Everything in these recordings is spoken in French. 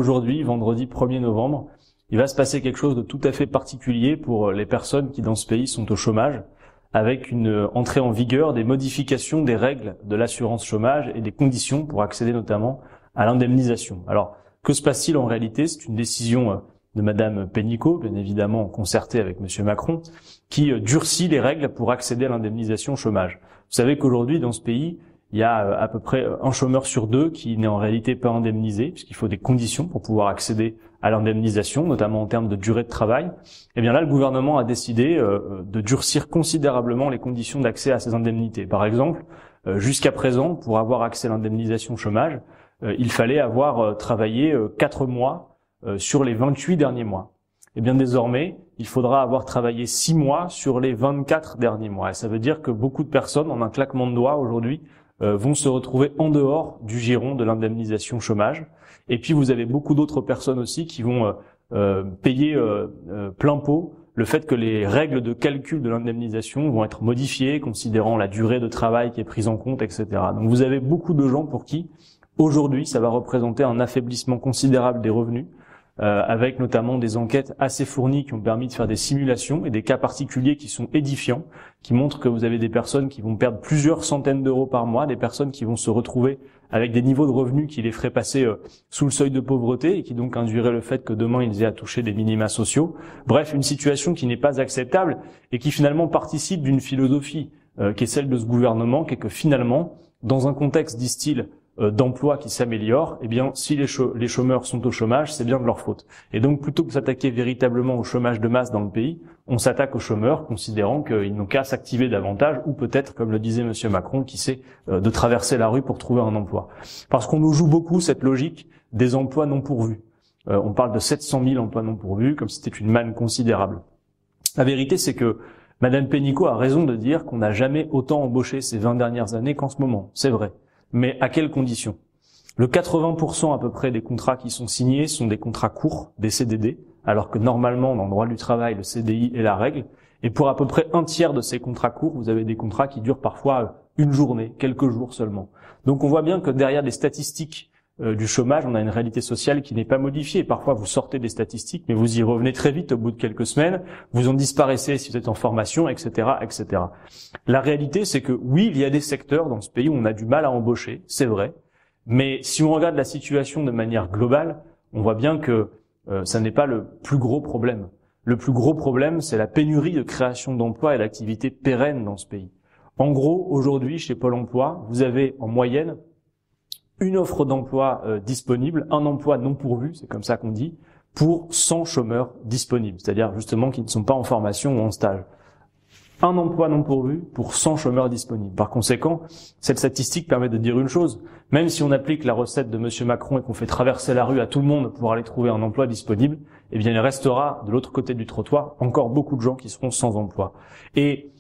qu'aujourd'hui, vendredi 1er novembre, il va se passer quelque chose de tout à fait particulier pour les personnes qui dans ce pays sont au chômage, avec une entrée en vigueur des modifications des règles de l'assurance chômage et des conditions pour accéder notamment à l'indemnisation. Alors, que se passe-t-il en réalité? C'est une décision de Madame Pénicaud, bien évidemment concertée avec Monsieur Macron, qui durcit les règles pour accéder à l'indemnisation chômage. Vous savez qu'aujourd'hui, dans ce pays, il y a à peu près un chômeur sur deux qui n'est en réalité pas indemnisé, puisqu'il faut des conditions pour pouvoir accéder à l'indemnisation, notamment en termes de durée de travail. Et bien là, le gouvernement a décidé de durcir considérablement les conditions d'accès à ces indemnités. Par exemple, jusqu'à présent, pour avoir accès à l'indemnisation chômage, il fallait avoir travaillé 4 mois sur les 28 derniers mois. Et bien désormais, il faudra avoir travaillé 6 mois sur les 24 derniers mois. Et ça veut dire que beaucoup de personnes, en un claquement de doigts aujourd'hui, vont se retrouver en dehors du giron de l'indemnisation chômage. Et puis vous avez beaucoup d'autres personnes aussi qui vont payer plein pot le fait que les règles de calcul de l'indemnisation vont être modifiées, considérant la durée de travail qui est prise en compte, etc. Donc vous avez beaucoup de gens pour qui, aujourd'hui, ça va représenter un affaiblissement considérable des revenus, avec notamment des enquêtes assez fournies qui ont permis de faire des simulations et des cas particuliers qui sont édifiants, qui montrent que vous avez des personnes qui vont perdre plusieurs centaines d'euros par mois, des personnes qui vont se retrouver avec des niveaux de revenus qui les feraient passer sous le seuil de pauvreté et qui donc induiraient le fait que demain ils aient à toucher des minima sociaux. Bref, une situation qui n'est pas acceptable et qui finalement participe d'une philosophie qui est celle de ce gouvernement, qui est que finalement, dans un contexte, disent-ils, d'emploi qui s'améliore, eh bien, si les chômeurs sont au chômage, c'est bien de leur faute. Et donc, plutôt que de s'attaquer véritablement au chômage de masse dans le pays, on s'attaque aux chômeurs, considérant qu'ils n'ont qu'à s'activer davantage, ou peut-être, comme le disait Monsieur Macron, qui sait, de traverser la rue pour trouver un emploi. Parce qu'on nous joue beaucoup cette logique des emplois non pourvus. On parle de 700 000 emplois non pourvus, comme si c'était une manne considérable. La vérité, c'est que Madame Pénicaud a raison de dire qu'on n'a jamais autant embauché ces 20 dernières années qu'en ce moment. C'est vrai. Mais à quelles conditions? Le 80% à peu près des contrats qui sont signés sont des contrats courts, des CDD, alors que normalement, dans le droit du travail, le CDI est la règle. Et pour à peu près un tiers de ces contrats courts, vous avez des contrats qui durent parfois une journée, quelques jours seulement. Donc on voit bien que derrière les statistiques du chômage, on a une réalité sociale qui n'est pas modifiée. Parfois, vous sortez des statistiques, mais vous y revenez très vite au bout de quelques semaines, vous en disparaissez si vous êtes en formation, etc., etc. La réalité, c'est que oui, il y a des secteurs dans ce pays où on a du mal à embaucher, c'est vrai, mais si on regarde la situation de manière globale, on voit bien que ça n'est pas le plus gros problème. Le plus gros problème, c'est la pénurie de création d'emplois et d'activités pérennes dans ce pays. En gros, aujourd'hui, chez Pôle emploi, vous avez en moyenne une offre d'emploi disponible, un emploi non pourvu, c'est comme ça qu'on dit, pour 100 chômeurs disponibles, c'est-à-dire justement qui ne sont pas en formation ou en stage. Un emploi non pourvu pour 100 chômeurs disponibles. Par conséquent, cette statistique permet de dire une chose, même si on applique la recette de Monsieur Macron et qu'on fait traverser la rue à tout le monde pour aller trouver un emploi disponible, eh bien il restera de l'autre côté du trottoir encore beaucoup de gens qui seront sans emploi. Et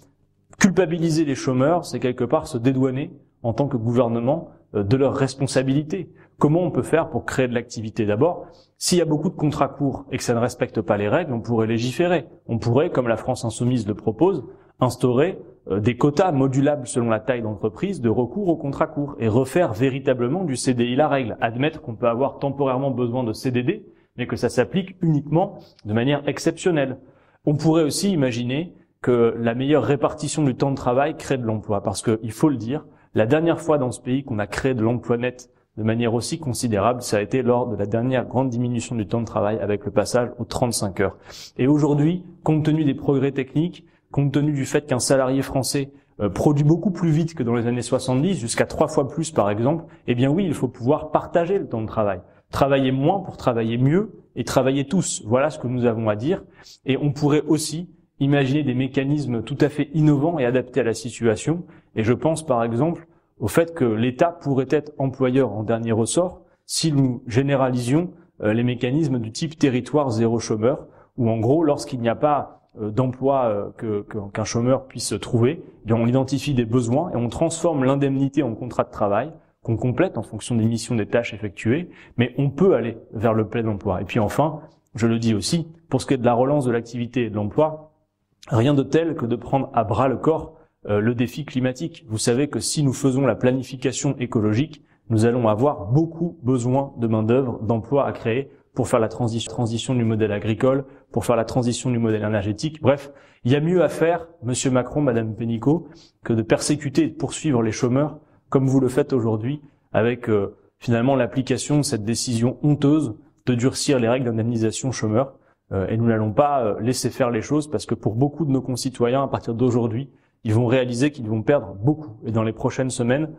culpabiliser les chômeurs, c'est quelque part se dédouaner en tant que gouvernement de leurs responsabilités. Comment on peut faire pour créer de l'activité? D'abord, s'il y a beaucoup de contrats courts et que ça ne respecte pas les règles, on pourrait légiférer. On pourrait, comme la France insoumise le propose, instaurer des quotas modulables selon la taille d'entreprise de recours aux contrats courts et refaire véritablement du CDI la règle. Admettre qu'on peut avoir temporairement besoin de CDD, mais que ça s'applique uniquement de manière exceptionnelle. On pourrait aussi imaginer que la meilleure répartition du temps de travail crée de l'emploi, parce que, il faut le dire, la dernière fois dans ce pays qu'on a créé de l'emploi net de manière aussi considérable, ça a été lors de la dernière grande diminution du temps de travail avec le passage aux 35 heures. Et aujourd'hui, compte tenu des progrès techniques, compte tenu du fait qu'un salarié français produit beaucoup plus vite que dans les années 70, jusqu'à 3 fois plus par exemple, eh bien oui, il faut pouvoir partager le temps de travail. Travailler moins pour travailler mieux et travailler tous. Voilà ce que nous avons à dire. Et on pourrait aussi imaginer des mécanismes tout à fait innovants et adaptés à la situation. Et je pense par exemple au fait que l'État pourrait être employeur en dernier ressort si nous généralisions les mécanismes du type territoire zéro chômeur, où en gros, lorsqu'il n'y a pas d'emploi qu'un chômeur puisse trouver, eh bien on identifie des besoins et on transforme l'indemnité en contrat de travail qu'on complète en fonction des missions, des tâches effectuées, mais on peut aller vers le plein emploi. Et puis enfin, je le dis aussi, pour ce qui est de la relance de l'activité et de l'emploi, rien de tel que de prendre à bras le corps le défi climatique. Vous savez que si nous faisons la planification écologique, nous allons avoir beaucoup besoin de main-d'œuvre, d'emplois à créer pour faire la transition du modèle agricole, pour faire la transition du modèle énergétique. Bref, il y a mieux à faire, Monsieur Macron, Madame Pénicaud, que de persécuter et de poursuivre les chômeurs, comme vous le faites aujourd'hui, avec finalement l'application de cette décision honteuse de durcir les règles d'indemnisation chômeurs. Et nous n'allons pas laisser faire les choses, parce que pour beaucoup de nos concitoyens, à partir d'aujourd'hui, ils vont réaliser qu'ils vont perdre beaucoup. Et dans les prochaines semaines,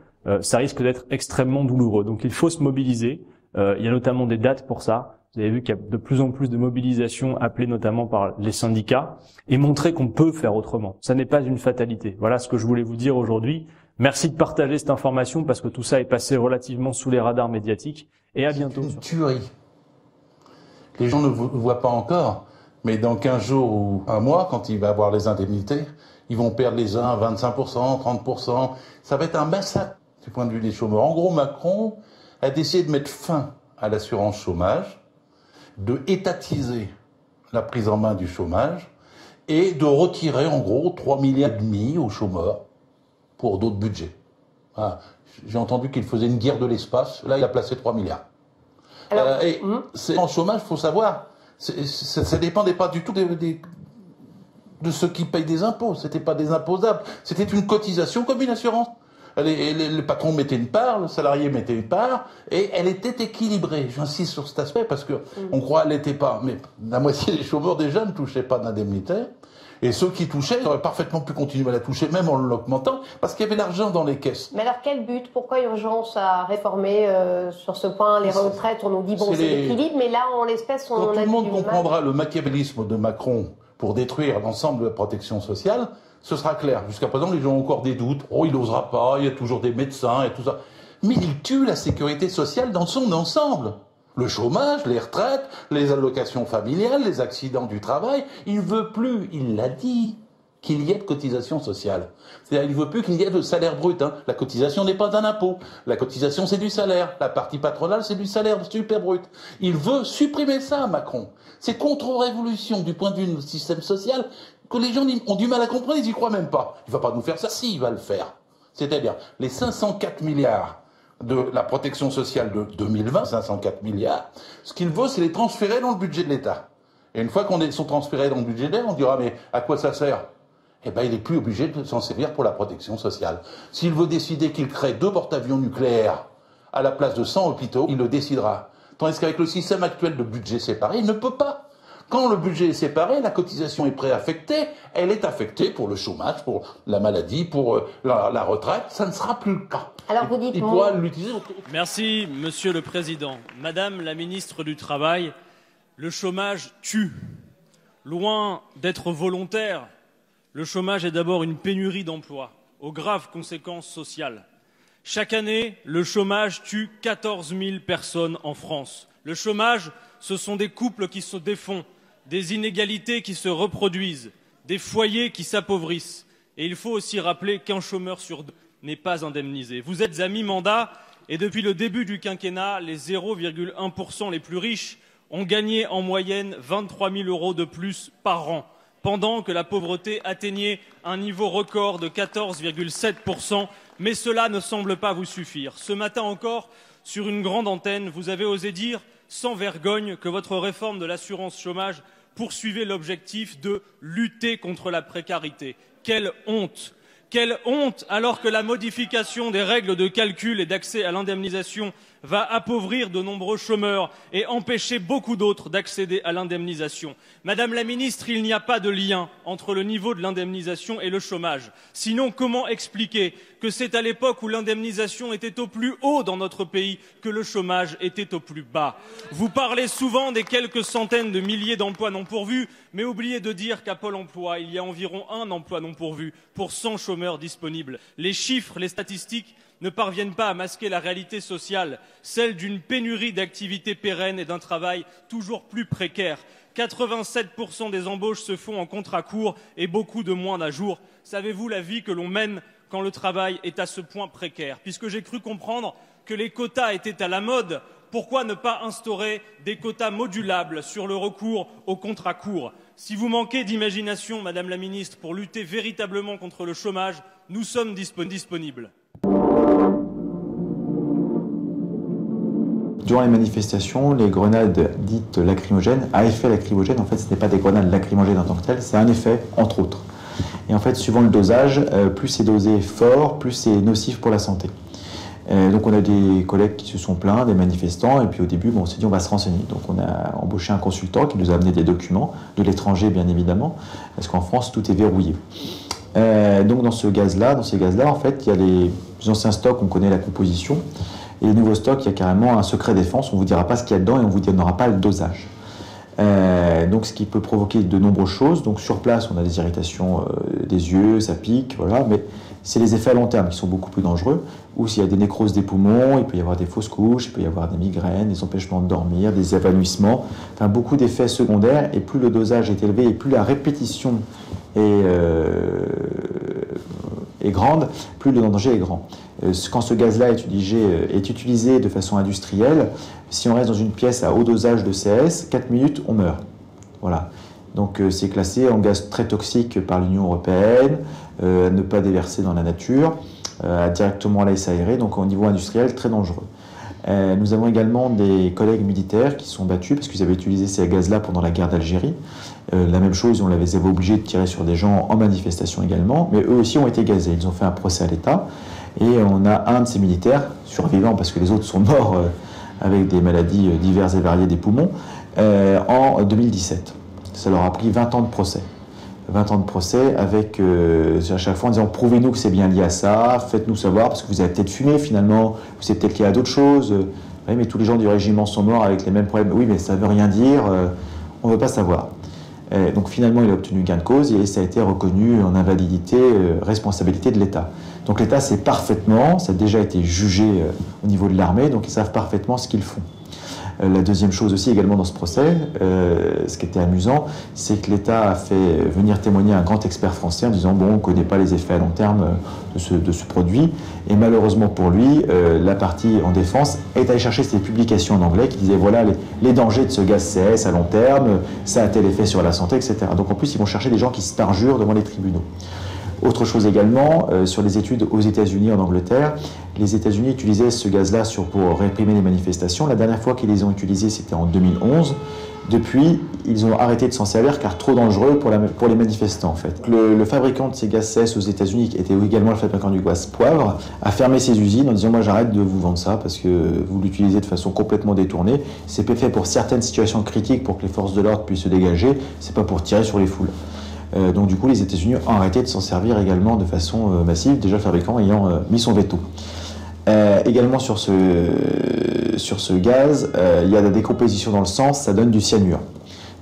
ça risque d'être extrêmement douloureux. Donc il faut se mobiliser. Il y a notamment des dates pour ça. Vous avez vu qu'il y a de plus en plus de mobilisations appelées notamment par les syndicats, et montrer qu'on peut faire autrement. Ça n'est pas une fatalité. Voilà ce que je voulais vous dire aujourd'hui. Merci de partager cette information, parce que tout ça est passé relativement sous les radars médiatiques. Et à bientôt. C'est une tuerie. Les gens ne voient pas encore, mais dans 15 jours ou un mois, quand il va avoir les indemnités, ils vont perdre les uns à 25%, 30%. Ça va être un massacre du point de vue des chômeurs. En gros, Macron a décidé de mettre fin à l'assurance chômage, de étatiser la prise en main du chômage et de retirer en gros 3,5 milliards aux chômeurs pour d'autres budgets. Ah, j'ai entendu qu'il faisait une guerre de l'espace. Là, il a placé 3 milliards. Alors, en chômage, il faut savoir, ça dépendait pas du tout de ceux qui payent des impôts. C'était pas des imposables. C'était une cotisation comme une assurance. Le patron mettait une part, le salarié mettait une part, et elle était équilibrée. J'insiste sur cet aspect parce que on croit qu'elle n'était pas. Mais la moitié des chômeurs déjà ne touchaient pas d'indemnité. Et ceux qui touchaient, ils auraient parfaitement pu continuer à la toucher, même en l'augmentant, parce qu'il y avait de l'argent dans les caisses. Mais alors quel but? Pourquoi urgence à réformer sur ce point les retraites? On nous dit bon c'est l'équilibre, mais là en l'espèce on a Quand tout le monde comprendra le machiavélisme de Macron pour détruire l'ensemble de la protection sociale, ce sera clair. Jusqu'à présent, les gens ont encore des doutes. Oh, il n'osera pas, il y a toujours des médecins et tout ça. Mais il tue la sécurité sociale dans son ensemble. Le chômage, les retraites, les allocations familiales, les accidents du travail. Il ne veut plus, il l'a dit, qu'il y ait de cotisation sociale. C'est-à-dire, il ne veut plus qu'il y ait de salaire brut. Hein. La cotisation n'est pas un impôt. La cotisation, c'est du salaire. La partie patronale, c'est du salaire super brut. Il veut supprimer ça, Macron. C'est contre-révolution du point de vue de notre système social que les gens ont du mal à comprendre, ils n'y croient même pas. Il ne va pas nous faire ça. Si, il va le faire. C'est-à-dire, les 504 milliards de la protection sociale de 2020, 504 milliards, ce qu'il veut, c'est les transférer dans le budget de l'État. Et une fois qu'on sont transférés dans le budget de l'État, on dira, mais à quoi ça sert? Eh ben, il n'est plus obligé de s'en servir pour la protection sociale. S'il veut décider qu'il crée 2 porte-avions nucléaires à la place de 100 hôpitaux, il le décidera. Tandis qu'avec le système actuel de budget séparé, il ne peut pas. Quand le budget est séparé, la cotisation est préaffectée, elle est affectée pour le chômage, pour la maladie, pour la retraite, ça ne sera plus le cas. Alors vous dites... Il pourra l'utiliser. Merci, Monsieur le Président. Madame la Ministre du Travail, le chômage tue. Loin d'être volontaire, le chômage est d'abord une pénurie d'emplois, aux graves conséquences sociales. Chaque année, le chômage tue 14 000 personnes en France. Le chômage, ce sont des couples qui se défont, des inégalités qui se reproduisent, des foyers qui s'appauvrissent. Et il faut aussi rappeler qu'un chômeur sur 2 n'est pas indemnisé. Vous êtes à mi-mandat et depuis le début du quinquennat, les 0,1% les plus riches ont gagné en moyenne 23 000 € de plus par an, pendant que la pauvreté atteignait un niveau record de 14,7%. Mais cela ne semble pas vous suffire. Ce matin encore, sur une grande antenne, vous avez osé dire sans vergogne que votre réforme de l'assurance chômage poursuivait l'objectif de lutter contre la précarité. Quelle honte! Quelle honte, alors que la modification des règles de calcul et d'accès à l'indemnisation va appauvrir de nombreux chômeurs et empêcher beaucoup d'autres d'accéder à l'indemnisation. Madame la Ministre, il n'y a pas de lien entre le niveau de l'indemnisation et le chômage. Sinon, comment expliquer que c'est à l'époque où l'indemnisation était au plus haut dans notre pays que le chômage était au plus bas? Vous parlez souvent des quelques centaines de milliers d'emplois non pourvus, mais oubliez de dire qu'à Pôle emploi, il y a environ 1 emploi non pourvu pour 100 chômeurs disponibles. Les chiffres, les statistiques ne parviennent pas à masquer la réalité sociale, celle d'une pénurie d'activités pérennes et d'un travail toujours plus précaire. 87% des embauches se font en contrat court et beaucoup de moins d'un jour. Savez-vous la vie que l'on mène quand le travail est à ce point précaire? Puisque j'ai cru comprendre que les quotas étaient à la mode, pourquoi ne pas instaurer des quotas modulables sur le recours au contrat court? Si vous manquez d'imagination, Madame la Ministre, pour lutter véritablement contre le chômage, nous sommes disponibles. durant les manifestations, les grenades dites lacrymogènes, à effet lacrymogène, en fait, ce n'est pas des grenades lacrymogènes en tant que telles, c'est un effet, entre autres. Et en fait, suivant le dosage, plus c'est dosé fort, plus c'est nocif pour la santé. Donc on a des collègues qui se sont plaints, des manifestants, et puis au début, on s'est dit on va se renseigner. Donc on a embauché un consultant qui nous a amené des documents, de l'étranger bien évidemment, parce qu'en France, tout est verrouillé. Donc dans ces gaz-là, en fait, il y a les anciens stocks, on connaît la composition, et les nouveaux stocks, il y a carrément un secret défense, on ne vous dira pas ce qu'il y a dedans et on vous donnera pas le dosage. Donc ce qui peut provoquer de nombreuses choses. Donc sur place, on a des irritations des yeux, ça pique, voilà, mais c'est les effets à long terme qui sont beaucoup plus dangereux, ou s'il y a des nécroses des poumons, il peut y avoir des fausses couches, il peut y avoir des migraines, des empêchements de dormir, des évanouissements, enfin beaucoup d'effets secondaires, et plus le dosage est élevé et plus la répétition est grande, plus le danger est grand. Quand ce gaz-là est utilisé de façon industrielle, si on reste dans une pièce à haut dosage de CS, 4 minutes, on meurt. Voilà. Donc c'est classé en gaz très toxique par l'Union européenne, à ne pas déverser dans la nature, directement à l'air aéré, donc au niveau industriel, très dangereux. Nous avons également des collègues militaires qui sont battus parce qu'ils avaient utilisé ces gaz-là pendant la guerre d'Algérie. La même chose, on les avait obligés de tirer sur des gens en manifestation également, mais eux aussi ont été gazés. Ils ont fait un procès à l'État et on a un de ces militaires, survivant parce que les autres sont morts avec des maladies diverses et variées des poumons, en 2017. Ça leur a pris 20 ans de procès. 20 ans de procès avec, à chaque fois en disant prouvez-nous que c'est bien lié à ça, faites-nous savoir, parce que vous avez peut-être fumé finalement, ou c'est peut-être lié à d'autres choses. Oui, mais tous les gens du régiment sont morts avec les mêmes problèmes. Oui, mais ça ne veut rien dire, on ne veut pas savoir. Donc finalement, il a obtenu gain de cause et ça a été reconnu en invalidité, responsabilité de l'État. Donc l'État sait parfaitement, ça a déjà été jugé au niveau de l'armée, donc ils savent parfaitement ce qu'ils font. La deuxième chose aussi également dans ce procès, ce qui était amusant, c'est que l'État a fait venir témoigner un grand expert français en disant bon, on ne connaît pas les effets à long terme de ce produit, et malheureusement pour lui, la partie en défense est allée chercher ces publications en anglais qui disaient voilà les dangers de ce gaz CS à long terme, ça a tel effet sur la santé, etc. Donc en plus ils vont chercher des gens qui se parjurent devant les tribunaux. Autre chose également, sur les études aux États-Unis, en Angleterre, les États-Unis utilisaient ce gaz-là pour réprimer les manifestations. La dernière fois qu'ils les ont utilisés, c'était en 2011. Depuis, ils ont arrêté de s'en servir car trop dangereux pour les manifestants en fait. Le fabricant de ces gaz CS aux États-Unis, qui était également le fabricant du gaz poivre, a fermé ses usines en disant moi j'arrête de vous vendre ça parce que vous l'utilisez de façon complètement détournée. C'est fait pour certaines situations critiques pour que les forces de l'ordre puissent se dégager, c'est pas pour tirer sur les foules. Donc du coup, les États-Unis ont arrêté de s'en servir également de façon massive, déjà le fabricant ayant mis son veto. Également sur ce gaz, il y a de la décomposition dans le sang, ça donne du cyanure.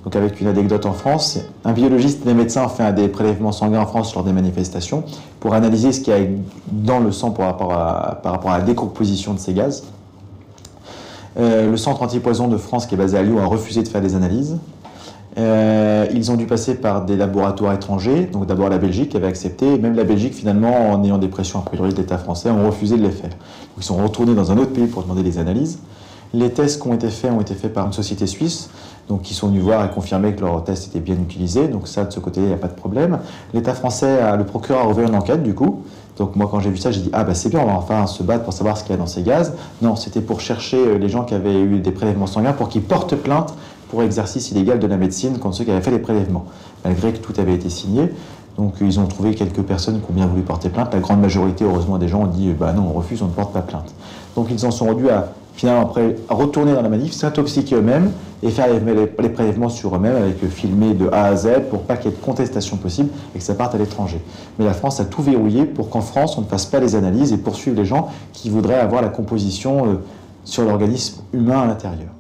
Donc avec une anecdote en France, un biologiste et un médecin ont fait des prélèvements sanguins en France lors des manifestations pour analyser ce qu'il y a dans le sang par rapport à la décomposition de ces gaz. Le centre antipoison de France, qui est basé à Lyon, a refusé de faire des analyses. Ils ont dû passer par des laboratoires étrangers, donc d'abord la Belgique qui avait accepté, et même la Belgique finalement, en ayant des pressions a priori de l'État français, ont refusé de les faire. Donc, ils sont retournés dans un autre pays pour demander des analyses. Les tests qui ont été faits par une société suisse, donc qui sont venus voir et confirmer que leurs tests étaient bien utilisés, donc ça de ce côté il n'y a pas de problème. L'État français, le procureur a ouvert une enquête du coup, donc moi quand j'ai vu ça j'ai dit ah bah c'est bien, on va enfin se battre pour savoir ce qu'il y a dans ces gaz. Non, c'était pour chercher les gens qui avaient eu des prélèvements sanguins pour qu'ils portent plainte pour exercice illégal de la médecine contre ceux qui avaient fait les prélèvements, malgré que tout avait été signé. Donc ils ont trouvé quelques personnes qui ont bien voulu porter plainte. La grande majorité, heureusement, des gens ont dit bah non, on refuse, on ne porte pas plainte. Donc ils en sont rendus à finalement après retourner dans la manif, s'intoxiquer eux-mêmes et faire les prélèvements sur eux-mêmes avec filmer de A à Z pour pas qu'il y ait de contestation possible et que ça parte à l'étranger. Mais la France a tout verrouillé pour qu'en France on ne fasse pas les analyses et poursuivre les gens qui voudraient avoir la composition sur l'organisme humain à l'intérieur.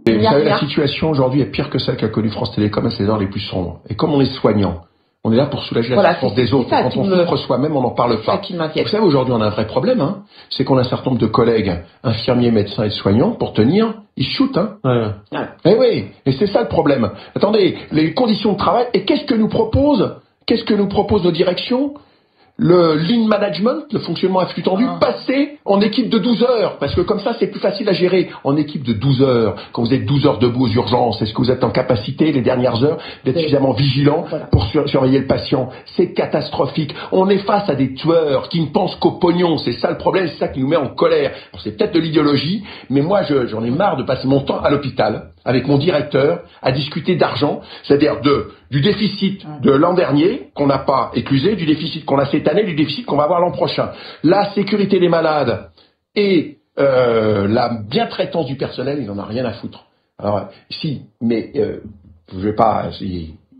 Et vous savez, la situation aujourd'hui est pire que celle qu'a connue France Télécom à ses heures les plus sombres. Et comme on est soignant, on est là pour soulager la souffrance des autres. Quand on souffre soi-même, on n'en parle pas. Vous savez, aujourd'hui, on a un vrai problème, hein. C'est qu'on a un certain nombre de collègues, infirmiers, médecins et soignants, pour tenir, ils shootent, hein. Ouais. Eh oui, et c'est ça le problème. Attendez, les conditions de travail, et qu'est-ce que nous propose nos directions? le lean management, le fonctionnement à flux tendu, passer en équipe de 12 heures. Parce que comme ça, c'est plus facile à gérer. En équipe de 12 heures, quand vous êtes 12 heures debout aux urgences, est-ce que vous êtes en capacité, les dernières heures, d'être suffisamment vigilant pour surveiller le patient? C'est catastrophique. On est face à des tueurs qui ne pensent qu'au pognon. C'est ça le problème, c'est ça qui nous met en colère. Alors, c'est peut-être de l'idéologie, mais moi, j'en ai marre de passer mon temps à l'hôpital avec mon directeur à discuter d'argent, c'est-à-dire du déficit de l'an dernier qu'on n'a pas éclusé, du déficit qu'on a cette année, du déficit qu'on va avoir l'an prochain. La sécurité des malades et la bien-traitance du personnel, il n'en a rien à foutre. Alors je vais pas.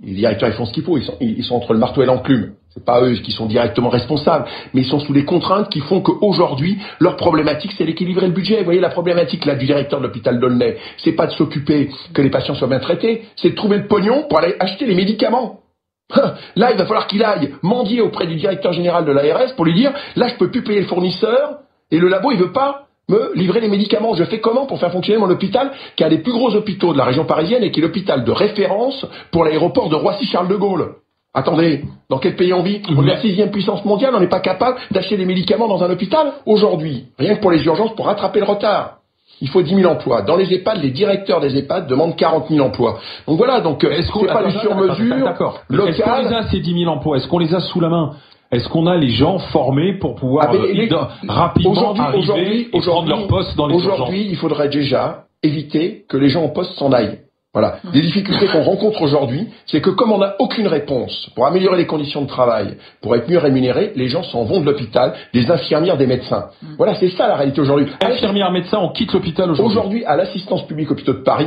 Les directeurs, ils font ce qu'il faut. Ils sont entre le marteau et l'enclume. C'est pas eux qui sont directement responsables, mais ils sont sous les contraintes qui font qu'aujourd'hui, leur problématique, c'est d'équilibrer le budget. Vous voyez, la problématique là du directeur de l'hôpital d'Aulnay, c'est pas de s'occuper que les patients soient bien traités, c'est de trouver le pognon pour aller acheter les médicaments. Là, il va falloir qu'il aille mendier auprès du directeur général de l'ARS pour lui dire, là, je peux plus payer le fournisseur et le labo, il veut pas me livrer les médicaments. Je fais comment pour faire fonctionner mon hôpital, qui est un des plus gros hôpitaux de la région parisienne et qui est l'hôpital de référence pour l'aéroport de Roissy-Charles de Gaulle. Attendez, dans quel pays on vit? On est la 6e puissance mondiale, on n'est pas capable d'acheter des médicaments dans un hôpital? Aujourd'hui, rien que pour les urgences, pour rattraper le retard, il faut 10 000 emplois. Dans les EHPAD, les directeurs des EHPAD demandent 40 000 emplois. Donc voilà, est-ce qu'on pas du sur-mesure local? Est-ce qu'on les a, ces 10 000 emplois? Est-ce qu'on les a sous la main? Est-ce qu'on a les gens formés pour pouvoir rapidement arriver et prendre leur poste dans les urgences? Aujourd'hui, il faudrait déjà éviter que les gens en poste s'en aillent. Voilà. Les difficultés qu'on rencontre aujourd'hui, c'est que comme on n'a aucune réponse pour améliorer les conditions de travail, pour être mieux rémunérés, les gens s'en vont de l'hôpital, des infirmières, des médecins. Voilà, c'est ça la réalité aujourd'hui. Infirmières, médecins, on quitte l'hôpital aujourd'hui. Aujourd'hui, à l'assistance publique hôpitaux de Paris,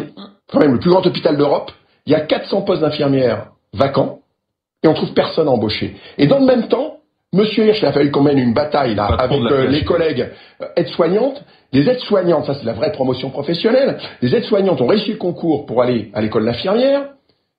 quand même le plus grand hôpital d'Europe, il y a 400 postes d'infirmières vacants et on trouve personne à embaucher. Et dans le même temps, Monsieur Hirsch, il a fallu qu'on mène une bataille là avec les collègues aides-soignantes. Les aides-soignantes, ça c'est la vraie promotion professionnelle, les aides-soignantes ont réussi le concours pour aller à l'école d'infirmière,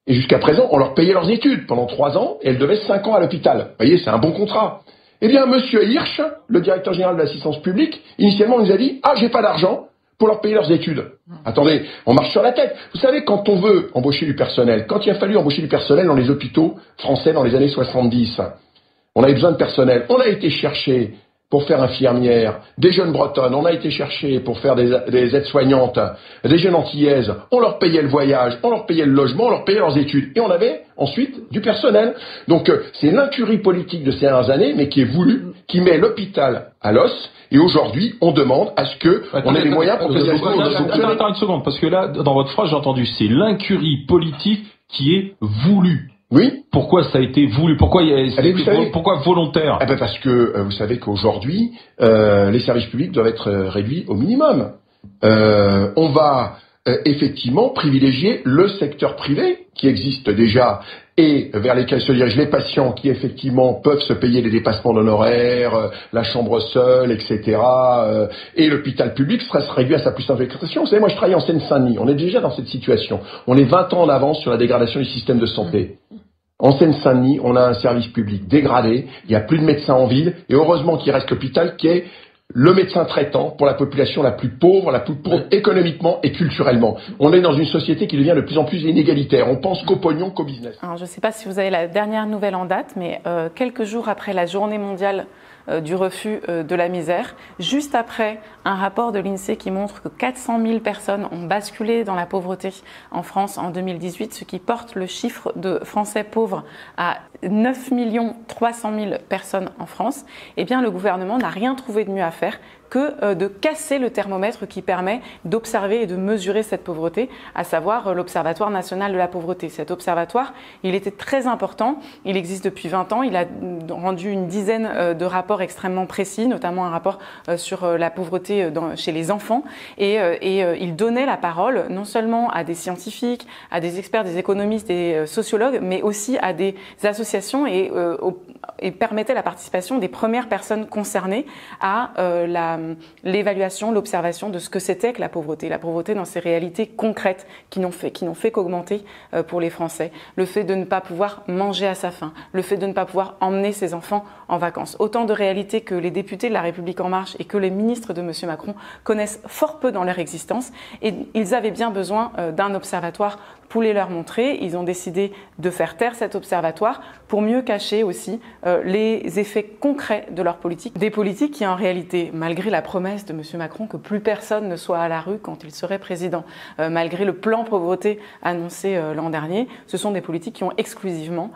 et jusqu'à présent, on leur payait leurs études pendant 3 ans, et elles devaient 5 ans à l'hôpital. Vous voyez, c'est un bon contrat. Eh bien, Monsieur Hirsch, le directeur général de l'assistance publique, initialement nous a dit « Ah, j'ai pas d'argent pour leur payer leurs études. » Attendez, on marche sur la tête. Vous savez, quand on veut embaucher du personnel, quand il a fallu embaucher du personnel dans les hôpitaux français dans les années 70, on avait besoin de personnel. On a été chercher pour faire infirmière, des jeunes bretonnes, on a été chercher pour faire des aides-soignantes, des jeunes antillaises, on leur payait le voyage, on leur payait le logement, on leur payait leurs études, et on avait ensuite du personnel. Donc c'est l'incurie politique de ces dernières années, mais qui est voulue, qui met l'hôpital à l'os, et aujourd'hui on demande à ce que on ait les moyens pour que ça fonctionne. Attends une seconde, parce que là, dans votre phrase, j'ai entendu, c'est l'incurie politique qui est voulue. Oui. Pourquoi ça a été voulu? Pourquoi pourquoi volontaire? Parce que vous savez qu'aujourd'hui, les services publics doivent être réduits au minimum. On va effectivement privilégier le secteur privé qui existe déjà et vers lesquels se dirigent les patients qui effectivement peuvent se payer les dépassements d'honoraires, la chambre seule, etc. Et l'hôpital public sera réduit à sa plus simple expression. Vous savez, moi je travaille en Seine-Saint-Denis, on est déjà dans cette situation. On est 20 ans en avance sur la dégradation du système de santé. En Seine-Saint-Denis, on a un service public dégradé, il n'y a plus de médecins en ville, et heureusement qu'il reste l'hôpital qui est le médecin traitant pour la population la plus pauvre économiquement et culturellement. On est dans une société qui devient de plus en plus inégalitaire. On pense qu'au pognon, qu'au business. Alors, je ne sais pas si vous avez la dernière nouvelle en date, mais quelques jours après la journée mondiale du refus de la misère, juste après un rapport de l'INSEE qui montre que 400 000 personnes ont basculé dans la pauvreté en France en 2018, ce qui porte le chiffre de Français pauvres à 9 300 000 personnes en France, eh bien le gouvernement n'a rien trouvé de mieux à faire que de casser le thermomètre qui permet d'observer et de mesurer cette pauvreté, à savoir l'Observatoire national de la pauvreté. Cet observatoire, il était très important, il existe depuis 20 ans, il a rendu une dizaine de rapports extrêmement précis, notamment un rapport sur la pauvreté chez les enfants, et il donnait la parole non seulement à des scientifiques, à des experts, des économistes, des sociologues, mais aussi à des associations et permettait la participation des premières personnes concernées à l'évaluation, l'observation de ce que c'était que la pauvreté dans ses réalités concrètes qui n'ont fait qu'augmenter pour les Français. Le fait de ne pas pouvoir manger à sa faim, le fait de ne pas pouvoir emmener ses enfants en vacances. Autant de réalités que les députés de La République En Marche et que les ministres de M. Macron connaissent fort peu dans leur existence, et ils avaient bien besoin d'un observatoire voulait leur montrer. Ils ont décidé de faire taire cet observatoire pour mieux cacher aussi les effets concrets de leur politique. Des politiques qui en réalité, malgré la promesse de M. Macron que plus personne ne soit à la rue quand il serait président, malgré le plan pauvreté annoncé l'an dernier, ce sont des politiques qui ont exclusivement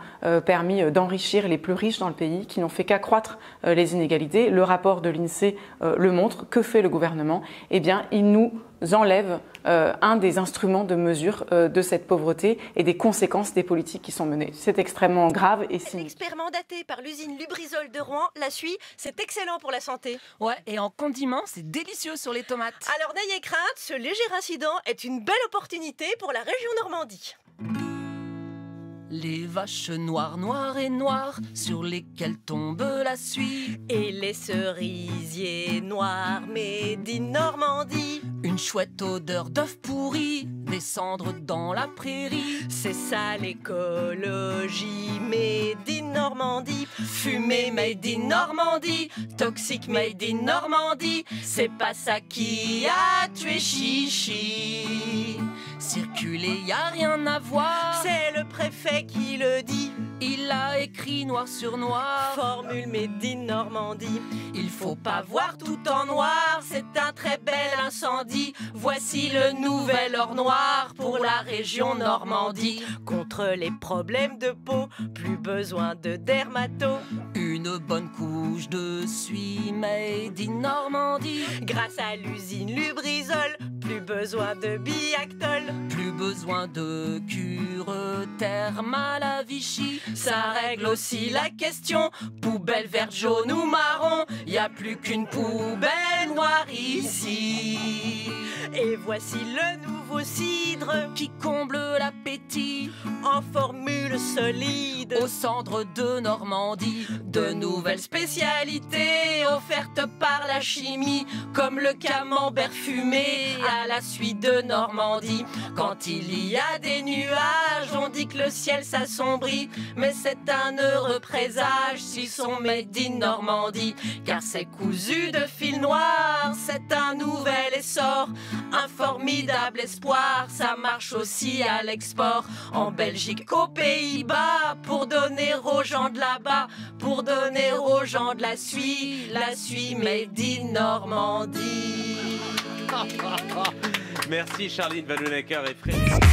permis d'enrichir les plus riches dans le pays, qui n'ont fait qu'accroître les inégalités. Le rapport de l'INSEE le montre. Que fait le gouvernement? Eh bien, il nous enlève un des instruments de mesure de cette pauvreté et des conséquences des politiques qui sont menées. C'est extrêmement grave et cynique. L'expert mandaté par l'usine Lubrizol de Rouen la suit, c'est excellent pour la santé. Ouais, et en condiment, c'est délicieux sur les tomates. Alors n'ayez crainte, ce léger incident est une belle opportunité pour la région Normandie. Les vaches noires, noires et noires, sur lesquelles tombe la suie. Et les cerisiers noirs, made in Normandie. Une chouette odeur d'œufs pourris, des cendres dans la prairie. C'est ça l'écologie, made in Normandie. Fumée made in Normandie, toxique made in Normandie. C'est pas ça qui a tué Chichi. Circuler, y a rien à voir. C'est le préfet qui le dit. Il a écrit noir sur noir. Formule made in Normandie. Il faut pas voir tout en noir, c'est un très bel incendie. Voici le nouvel or noir pour la région Normandie. Contre les problèmes de peau, plus besoin de dermato. Une bonne couche de suie made in Normandie. Grâce à l'usine Lubrizol, plus besoin de Biactol. Plus besoin de cure thermale à Vichy. Ça règle aussi la question. Poubelle verte, jaune ou marron, y a plus qu'une poubelle noire ici. Et voici le nouveau cidre qui comble l'appétit en formule solide aux cendres de Normandie. De nouvelles spécialités offertes par la chimie, comme le camembert fumé à la suite de Normandie. Quand il y a des nuages, on dit que le ciel s'assombrit, mais c'est un heureux présage s'ils sont made in Normandie, car c'est cousu de fil noir, c'est un nouvel essor, un formidable espoir. Ça marche aussi à l'export, en Belgique, aux Pays-Bas, pour donner aux gens de là-bas, pour donner aux gens de la suie made in Normandie. Merci Charline Vanhoenacker et Frédéric.